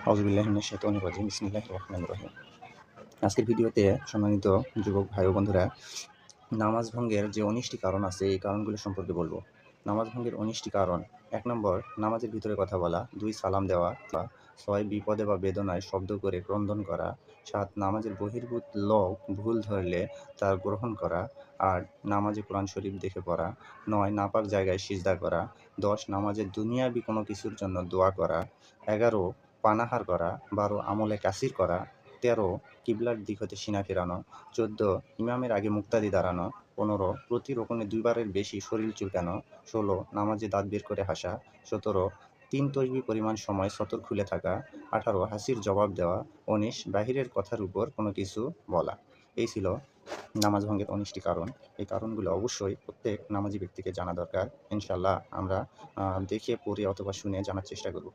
আউযুবিল্লাহি মিনাশ শাইতানির রাজিম। বিসমিল্লাহির রহমানির রহিম। আজকের ভিডিওতে সম্মানিত যুবক ভাই ও বন্ধুরা, নামাজ ভঙ্গের যে ১৯টি কারণ আছে এই কারণগুলো সম্পর্কে বলবো। নামাজ ভঙ্গের ১৯টি কারণ: ১ নম্বর, নামাজের ভিতরে কথা বলা। ২ সালাম দেওয়া। ৬ বিপদে বা বেদনায় শব্দ করে ক্রন্দন করা। ৭ নামাজের বহির্ভূত লোক ভুল ধরলে তা গ্রহণ করা। ৮ নামাজে কোরআন শরীফ দেখে পড়া। ৯ নাপাক জায়গায় সিজদা করা। ১০ নামাজে দুনিয়াবি কোনো কিছুর জন্য দোয়া করা। ১১ পানাহার করা। ১২ আমলে কাসির করা। ১৩ কিবলার দিক হতে সিনা ফেরানো। ১৪ ইমামের আগে মুক্তাদি দাঁড়ানো। ১৫ প্রতি রোকনে ২ বারের বেশি শরীর চুলকানো। ১৬ নামাজে দাঁত বের করে হাসা। ১৭ ৩ তসবিহ পরিমাণ সময় সতর খুলে থাকা। ১৮ হাসির জবাব দেওয়া। ১৯ বাহিরের কথার উপর কোনো কিছু বলা। এই ছিল নামাজ ভঙ্গের ১৯টি কারণ। এই কারণগুলো অবশ্যই প্রত্যেক নামাজি ব্যক্তিকে জানা দরকার। ইনশাআল্লাহ আমরা দেখে, পড়ে অথবা শুনে জানার চেষ্টা করব।